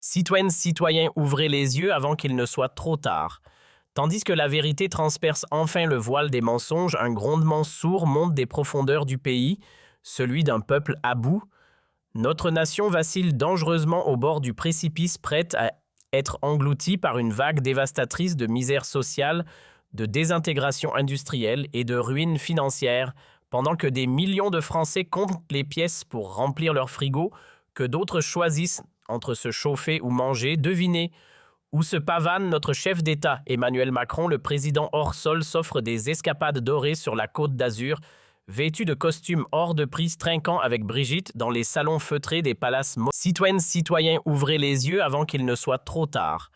Citoyennes, citoyens, ouvrez les yeux avant qu'il ne soit trop tard. Tandis que la vérité transperce enfin le voile des mensonges, un grondement sourd monte des profondeurs du pays, celui d'un peuple à bout. Notre nation vacille dangereusement au bord du précipice, prête à être engloutie par une vague dévastatrice de misère sociale, de désintégration industrielle et de ruine financière, pendant que des millions de Français comptent les pièces pour remplir leur frigo, que d'autres choisissent entre se chauffer ou manger. Devinez où se pavane notre chef d'État, Emmanuel Macron. Le président hors sol s'offre des escapades dorées sur la Côte d'Azur, vêtu de costumes hors de prix, trinquant avec Brigitte dans les salons feutrés des palaces. Citoyennes, citoyens, ouvrez les yeux avant qu'il ne soit trop tard.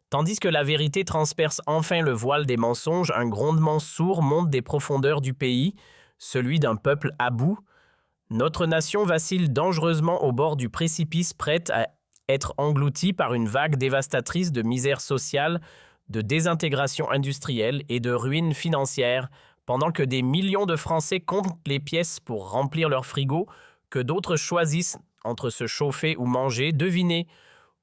Tandis que la vérité transperce enfin le voile des mensonges, un grondement sourd monte des profondeurs du pays, celui d'un peuple à bout. Notre nation vacille dangereusement au bord du précipice, prête à être engloutie par une vague dévastatrice de misère sociale, de désintégration industrielle et de ruine financière, pendant que des millions de Français comptent les pièces pour remplir leur frigo, que d'autres choisissent entre se chauffer ou manger. Devinez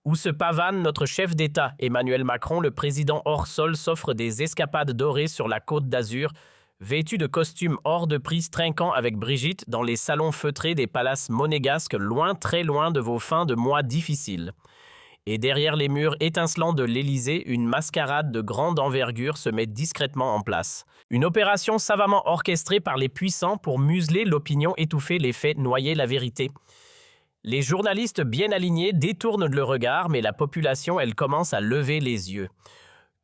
où se pavane notre chef d'État, Emmanuel Macron. Le président hors sol s'offre des escapades dorées sur la Côte d'Azur, vêtu de costumes hors de prix, trinquant avec Brigitte dans les salons feutrés des palaces monégasques, loin, très loin de vos fins de mois difficiles. Et derrière les murs étincelants de l'Élysée, une mascarade de grande envergure se met discrètement en place. Une opération savamment orchestrée par les puissants pour museler l'opinion, étouffer les faits, noyer la vérité. Les journalistes bien alignés détournent le regard, mais la population, elle, commence à lever les yeux.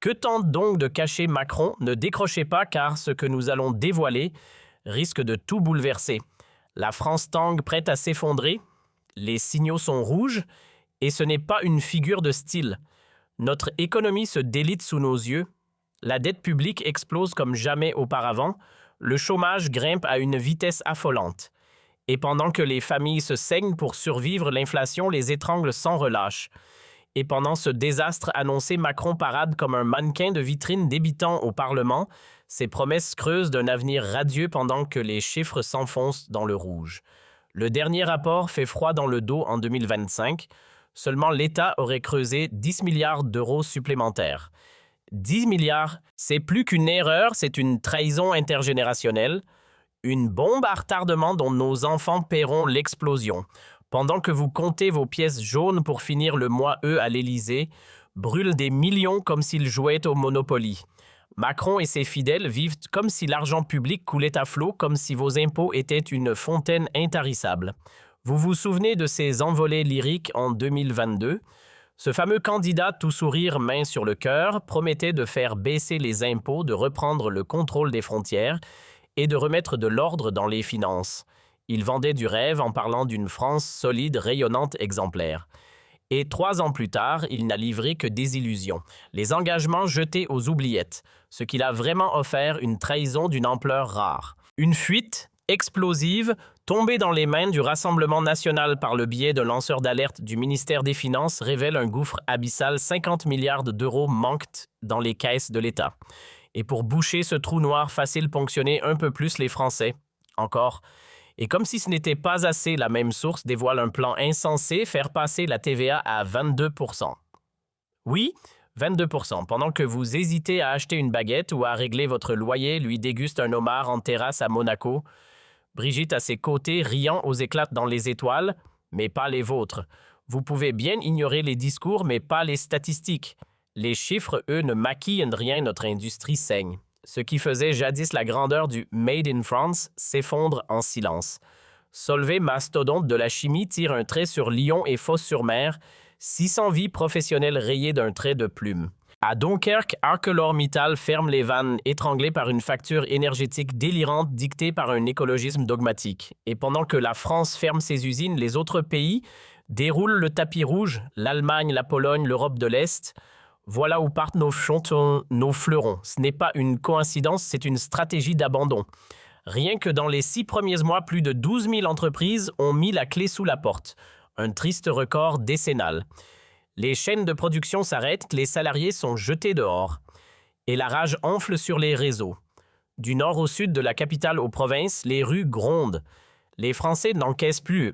Que tente donc de cacher Macron? Ne décrochez pas, car ce que nous allons dévoiler risque de tout bouleverser. La France tangue, prête à s'effondrer. Les signaux sont rouges, et ce n'est pas une figure de style. Notre économie se délite sous nos yeux. La dette publique explose comme jamais auparavant. Le chômage grimpe à une vitesse affolante. Et pendant que les familles se saignent pour survivre, l'inflation les étrangle sans relâche. Et pendant ce désastre annoncé, Macron parade comme un mannequin de vitrine débitant au Parlement, ses promesses creusent d'un avenir radieux pendant que les chiffres s'enfoncent dans le rouge. Le dernier rapport fait froid dans le dos en 2025. Seulement l'État aurait creusé 10 milliards d'euros supplémentaires. 10 milliards, c'est plus qu'une erreur, c'est une trahison intergénérationnelle, une bombe à retardement dont nos enfants paieront l'explosion. Pendant que vous comptez vos pièces jaunes pour finir le mois E à l'Élysée, brûlent des millions comme s'ils jouaient au Monopoly. Macron et ses fidèles vivent comme si l'argent public coulait à flot, comme si vos impôts étaient une fontaine intarissable. Vous vous souvenez de ces envolées lyriques en 2022? Ce fameux candidat tout sourire, main sur le cœur, promettait de faire baisser les impôts, de reprendre le contrôle des frontières et de remettre de l'ordre dans les finances. Il vendait du rêve en parlant d'une France solide, rayonnante, exemplaire. Et 3 ans plus tard, il n'a livré que des illusions. Les engagements jetés aux oubliettes. Ce qu'il a vraiment offert, une trahison d'une ampleur rare. Une fuite explosive, tombée dans les mains du Rassemblement national par le biais d'un lanceur d'alerte du ministère des Finances, révèle un gouffre abyssal. 50 milliards d'euros manquent dans les caisses de l'État. Et pour boucher ce trou noir, facile ponctionner un peu plus les Français. Encore. Et comme si ce n'était pas assez, la même source dévoile un plan insensé, faire passer la TVA à 22%. Oui, 22%. Pendant que vous hésitez à acheter une baguette ou à régler votre loyer, lui déguste un homard en terrasse à Monaco. Brigitte à ses côtés, riant aux éclats dans les étoiles, mais pas les vôtres. Vous pouvez bien ignorer les discours, mais pas les statistiques. Les chiffres, eux, ne maquillent rien, notre industrie saigne. Ce qui faisait jadis la grandeur du Made in France s'effondre en silence. Solvay, mastodonte de la chimie, tire un trait sur Lyon et Fos-sur-Mer, 600 vies professionnelles rayées d'un trait de plume. À Dunkerque, ArcelorMittal ferme les vannes, étranglées par une facture énergétique délirante dictée par un écologisme dogmatique. Et pendant que la France ferme ses usines, les autres pays déroulent le tapis rouge, l'Allemagne, la Pologne, l'Europe de l'Est. Voilà où partent nos fleurons. Ce n'est pas une coïncidence, c'est une stratégie d'abandon. Rien que dans les 6 premiers mois, plus de 12 000 entreprises ont mis la clé sous la porte. Un triste record décennal. Les chaînes de production s'arrêtent, les salariés sont jetés dehors. Et la rage enfle sur les réseaux. Du nord au sud, de la capitale aux provinces, les rues grondent. Les Français n'encaissent plus.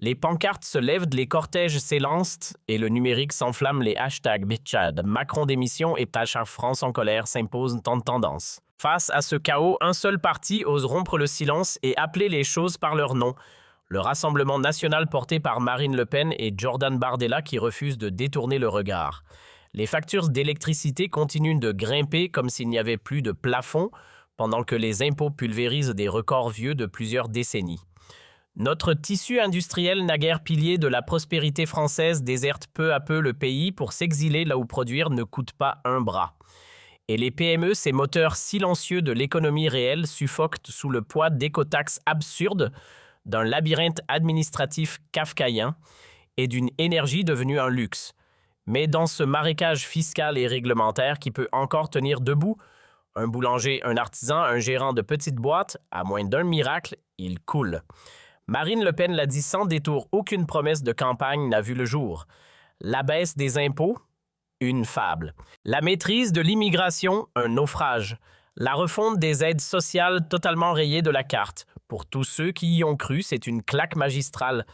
Les pancartes se lèvent, les cortèges s'élancent et le numérique s'enflamme, les hashtags Bitchad, Macron démission et Tachar France en colère s'imposent en tendance. Face à ce chaos, un seul parti ose rompre le silence et appeler les choses par leur nom. Le Rassemblement national porté par Marine Le Pen et Jordan Bardella qui refusent de détourner le regard. Les factures d'électricité continuent de grimper comme s'il n'y avait plus de plafond, pendant que les impôts pulvérisent des records vieux de plusieurs décennies. Notre tissu industriel, naguère pilier de la prospérité française, déserte peu à peu le pays pour s'exiler là où produire ne coûte pas un bras. Et les PME, ces moteurs silencieux de l'économie réelle, suffoquent sous le poids d'écotaxes absurdes, d'un labyrinthe administratif kafkaïen et d'une énergie devenue un luxe. Mais dans ce marécage fiscal et réglementaire qui peut encore tenir debout, un boulanger, un artisan, un gérant de petite boîte, à moins d'un miracle, il coule. Marine Le Pen l'a dit sans détour, aucune promesse de campagne n'a vu le jour. La baisse des impôts, une fable. La maîtrise de l'immigration, un naufrage. La refonte des aides sociales totalement rayée de la carte. Pour tous ceux qui y ont cru, c'est une claque magistrale.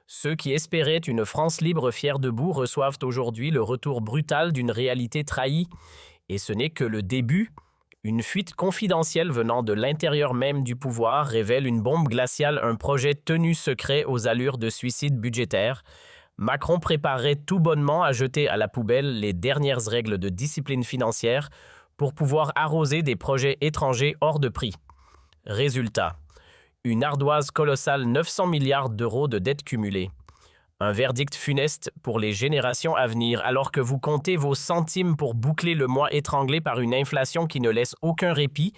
Ceux qui espéraient une France libre fière debout reçoivent aujourd'hui le retour brutal d'une réalité trahie. Et ce n'est que le début. Une fuite confidentielle venant de l'intérieur même du pouvoir révèle une bombe glaciale, un projet tenu secret aux allures de suicide budgétaire. Macron préparerait tout bonnement à jeter à la poubelle les dernières règles de discipline financière pour pouvoir arroser des projets étrangers hors de prix. Résultat, une ardoise colossale, 900 milliards d'euros de dettes cumulées. Un verdict funeste pour les générations à venir, alors que vous comptez vos centimes pour boucler le mois étranglé par une inflation qui ne laisse aucun répit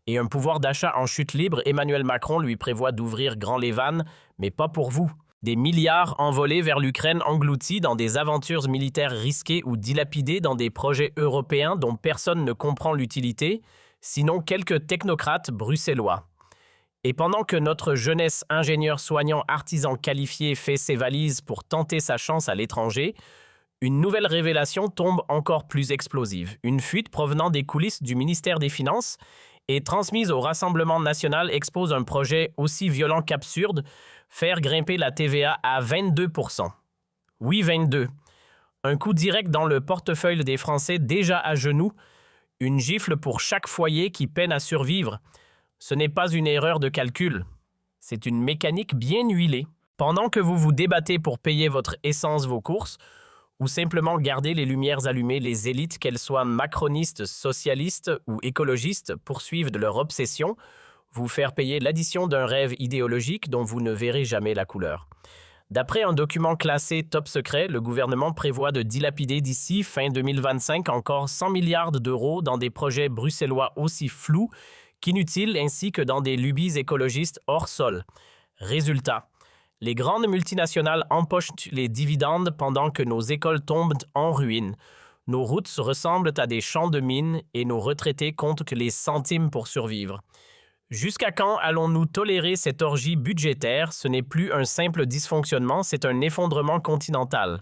et un pouvoir d'achat en chute libre. Emmanuel Macron lui prévoit d'ouvrir grand les vannes, mais pas pour vous. Des milliards envolés vers l'Ukraine engloutis dans des aventures militaires risquées ou dilapidés dans des projets européens dont personne ne comprend l'utilité, sinon quelques technocrates bruxellois. Et pendant que notre jeunesse ingénieur soignant artisan qualifié fait ses valises pour tenter sa chance à l'étranger, une nouvelle révélation tombe encore plus explosive. Une fuite provenant des coulisses du ministère des Finances et transmise au Rassemblement national expose un projet aussi violent qu'absurde, faire grimper la TVA à 22%. Oui, 22. Un coup direct dans le portefeuille des Français déjà à genoux, une gifle pour chaque foyer qui peine à survivre. Ce n'est pas une erreur de calcul, c'est une mécanique bien huilée. Pendant que vous vous débattez pour payer votre essence, vos courses, ou simplement garder les lumières allumées, les élites, qu'elles soient macronistes, socialistes ou écologistes, poursuivent de leur obsession, vous faire payer l'addition d'un rêve idéologique dont vous ne verrez jamais la couleur. D'après un document classé top secret, le gouvernement prévoit de dilapider d'ici fin 2025 encore 100 milliards d'euros dans des projets bruxellois aussi flous qu'inutiles ainsi que dans des lubies écologistes hors sol. Résultat, les grandes multinationales empochent les dividendes pendant que nos écoles tombent en ruine. Nos routes ressemblent à des champs de mines et nos retraités comptent que les centimes pour survivre. Jusqu'à quand allons-nous tolérer cette orgie budgétaire? Ce n'est plus un simple dysfonctionnement, c'est un effondrement continental.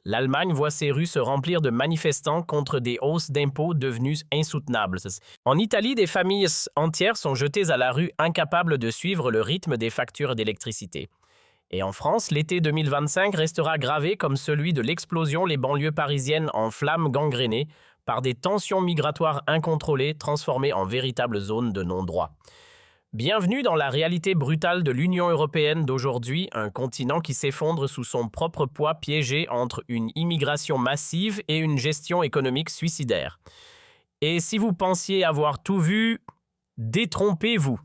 L'Allemagne voit ses rues se remplir de manifestants contre des hausses d'impôts devenues insoutenables. En Italie, des familles entières sont jetées à la rue, incapables de suivre le rythme des factures d'électricité. Et en France, l'été 2025 restera gravé comme celui de l'explosion, les banlieues parisiennes en flammes gangrénées par des tensions migratoires incontrôlées transformées en véritables zones de non-droit. Bienvenue dans la réalité brutale de l'Union européenne d'aujourd'hui, un continent qui s'effondre sous son propre poids piégé entre une immigration massive et une gestion économique suicidaire. Et si vous pensiez avoir tout vu, détrompez-vous.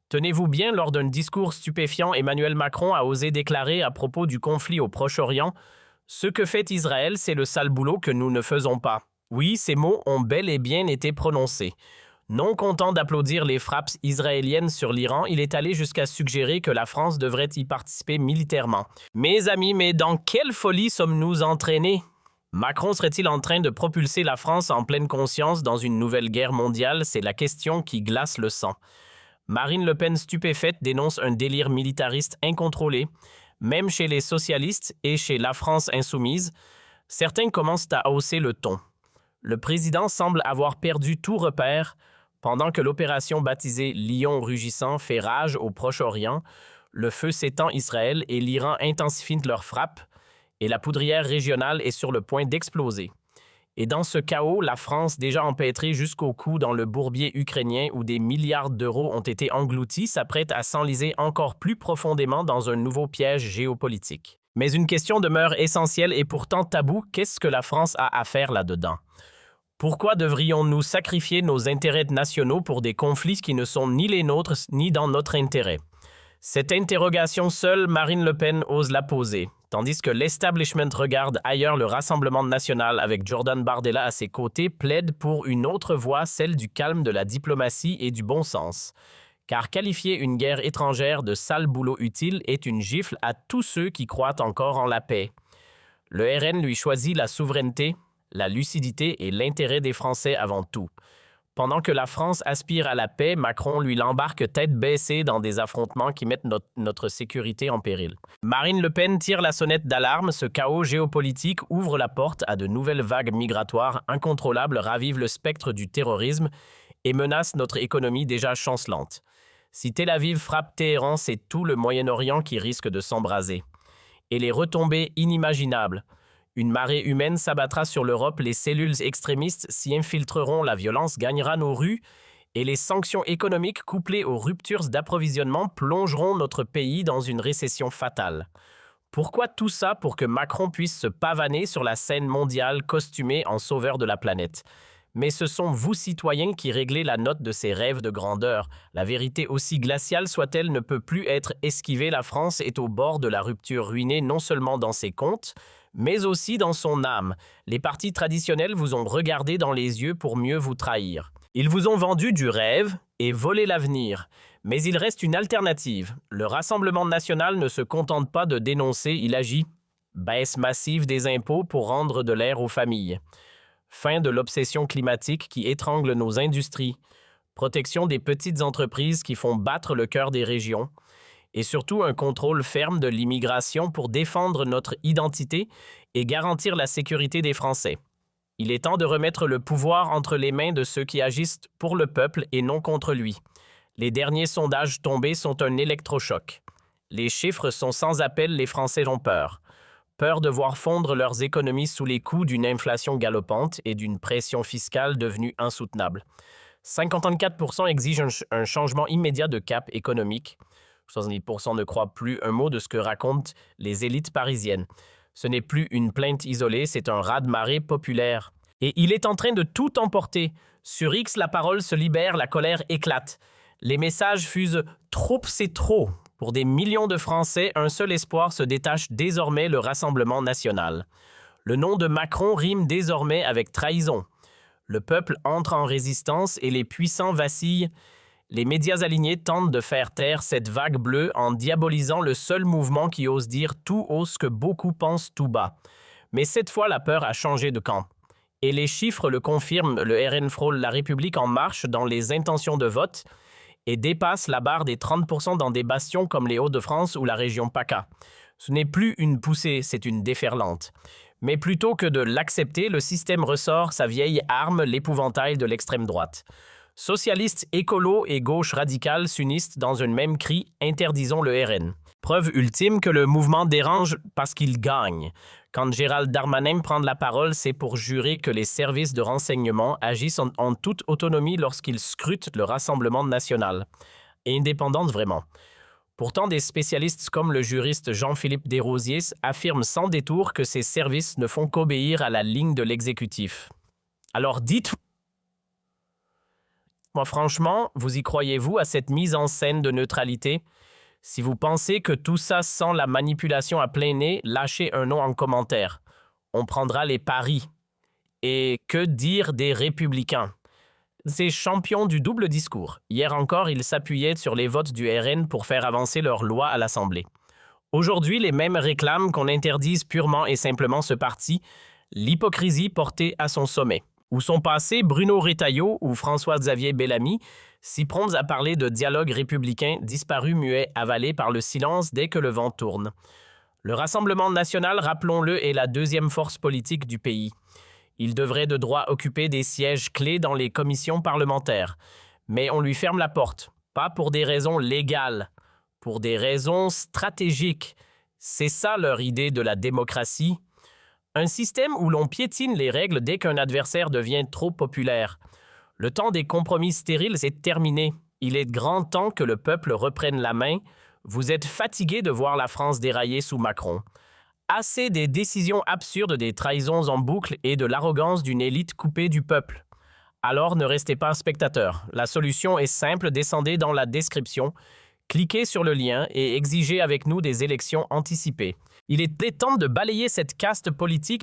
Tenez-vous bien, lors d'un discours stupéfiant, Emmanuel Macron a osé déclarer à propos du conflit au Proche-Orient « Ce que fait Israël, c'est le sale boulot que nous ne faisons pas ». Oui, ces mots ont bel et bien été prononcés. Non content d'applaudir les frappes israéliennes sur l'Iran, il est allé jusqu'à suggérer que la France devrait y participer militairement. Mes amis, mais dans quelle folie sommes-nous entraînés? Macron serait-il en train de propulser la France en pleine conscience dans une nouvelle guerre mondiale? C'est la question qui glace le sang. Marine Le Pen, stupéfaite, dénonce un délire militariste incontrôlé, même chez les socialistes et chez la France insoumise. Certains commencent à hausser le ton. Le président semble avoir perdu tout repère. Pendant que l'opération baptisée Lion rugissant fait rage au Proche-Orient, Le feu s'étend Israël et l'Iran intensifient leurs frappes et la poudrière régionale est sur le point d'exploser. Et dans ce chaos, la France, déjà empêtrée jusqu'au cou dans le bourbier ukrainien où des milliards d'euros ont été engloutis, s'apprête à s'enliser encore plus profondément dans un nouveau piège géopolitique. Mais une question demeure essentielle et pourtant taboue, qu'est-ce que la France a à faire là-dedans? Pourquoi devrions-nous sacrifier nos intérêts nationaux pour des conflits qui ne sont ni les nôtres ni dans notre intérêt? Cette interrogation seule, Marine Le Pen ose la poser, tandis que l'establishment regarde ailleurs. Le Rassemblement national avec Jordan Bardella à ses côtés plaide pour une autre voie, celle du calme, de la diplomatie et du bon sens. Car qualifier une guerre étrangère de sale boulot utile est une gifle à tous ceux qui croient encore en la paix. Le RN lui choisit la souveraineté, la lucidité et l'intérêt des Français avant tout. Pendant que la France aspire à la paix, Macron lui l'embarque tête baissée dans des affrontements qui mettent notre sécurité en péril. Marine Le Pen tire la sonnette d'alarme. Ce chaos géopolitique ouvre la porte à de nouvelles vagues migratoires incontrôlables, ravive le spectre du terrorisme et menace notre économie déjà chancelante. Si Tel Aviv frappe Téhéran, c'est tout le Moyen-Orient qui risque de s'embraser. Et les retombées inimaginables. Une marée humaine s'abattra sur l'Europe, les cellules extrémistes s'y infiltreront, la violence gagnera nos rues et les sanctions économiques couplées aux ruptures d'approvisionnement plongeront notre pays dans une récession fatale. Pourquoi tout ça? Pour que Macron puisse se pavaner sur la scène mondiale costumé en sauveur de la planète. Mais ce sont vous, citoyens, qui réglez la note de ces rêves de grandeur. La vérité, aussi glaciale soit-elle, ne peut plus être esquivée. La France est au bord de la rupture, ruinée non seulement dans ses comptes, mais aussi dans son âme. Les partis traditionnels vous ont regardé dans les yeux pour mieux vous trahir. Ils vous ont vendu du rêve et volé l'avenir. Mais il reste une alternative. Le Rassemblement national ne se contente pas de dénoncer, il agit. Baisse massive des impôts pour rendre de l'air aux familles. Fin de l'obsession climatique qui étrangle nos industries. Protection des petites entreprises qui font battre le cœur des régions. Et surtout un contrôle ferme de l'immigration pour défendre notre identité et garantir la sécurité des Français. Il est temps de remettre le pouvoir entre les mains de ceux qui agissent pour le peuple et non contre lui. Les derniers sondages tombés sont un électrochoc. Les chiffres sont sans appel, les Français ont peur. Peur de voir fondre leurs économies sous les coups d'une inflation galopante et d'une pression fiscale devenue insoutenable. 54% exigent un changement immédiat de cap économique. 70% ne croient plus un mot de ce que racontent les élites parisiennes. Ce n'est plus une plainte isolée, c'est un raz-de-marée populaire. Et il est en train de tout emporter. Sur X, la parole se libère, la colère éclate. Les messages fusent « trop, c'est trop ». Pour des millions de Français, un seul espoir se détache désormais, le Rassemblement national. Le nom de Macron rime désormais avec trahison. Le peuple entre en résistance et les puissants vacillent. Les médias alignés tentent de faire taire cette vague bleue en diabolisant le seul mouvement qui ose dire tout haut ce que beaucoup pensent tout bas. Mais cette fois, la peur a changé de camp. Et les chiffres le confirment, le RN frôle La République en marche dans les intentions de vote et dépasse la barre des 30% dans des bastions comme les Hauts-de-France ou la région PACA. Ce n'est plus une poussée, c'est une déferlante. Mais plutôt que de l'accepter, le système ressort sa vieille arme, l'épouvantail de l'extrême droite. Socialistes, écolos et gauche radicale s'unissent dans un même cri « Interdisons le RN ». Preuve ultime que le mouvement dérange parce qu'il gagne. Quand Gérald Darmanin prend la parole, c'est pour jurer que les services de renseignement agissent en toute autonomie lorsqu'ils scrutent le Rassemblement national. Et indépendante vraiment. Pourtant, des spécialistes comme le juriste Jean-Philippe Desrosiers affirment sans détour que ces services ne font qu'obéir à la ligne de l'exécutif. Alors dites-moi franchement, vous y croyez-vous à cette mise en scène de neutralité? Si vous pensez que tout ça sent la manipulation à plein nez, lâchez un nom en commentaire. On prendra les paris. Et que dire des Républicains? Ces champions du double discours. Hier encore, ils s'appuyaient sur les votes du RN pour faire avancer leur loi à l'Assemblée. Aujourd'hui, les mêmes réclament qu'on interdise purement et simplement ce parti, l'hypocrisie portée à son sommet. Où sont passés Bruno Retailleau ou François-Xavier Bellamy, si prompts à parler de dialogue républicain, disparus, muets, avalés par le silence dès que le vent tourne. Le Rassemblement national, rappelons-le, est la deuxième force politique du pays. Il devrait de droit occuper des sièges clés dans les commissions parlementaires. Mais on lui ferme la porte, pas pour des raisons légales, pour des raisons stratégiques. C'est ça leur idée de la démocratie. Un système où l'on piétine les règles dès qu'un adversaire devient trop populaire. Le temps des compromis stériles est terminé. Il est grand temps que le peuple reprenne la main. Vous êtes fatigué de voir la France dérailler sous Macron. Assez des décisions absurdes, des trahisons en boucle et de l'arrogance d'une élite coupée du peuple. Alors ne restez pas spectateur. La solution est simple, descendez dans la description, cliquez sur le lien et exigez avec nous des élections anticipées. Il est temps de balayer cette caste politique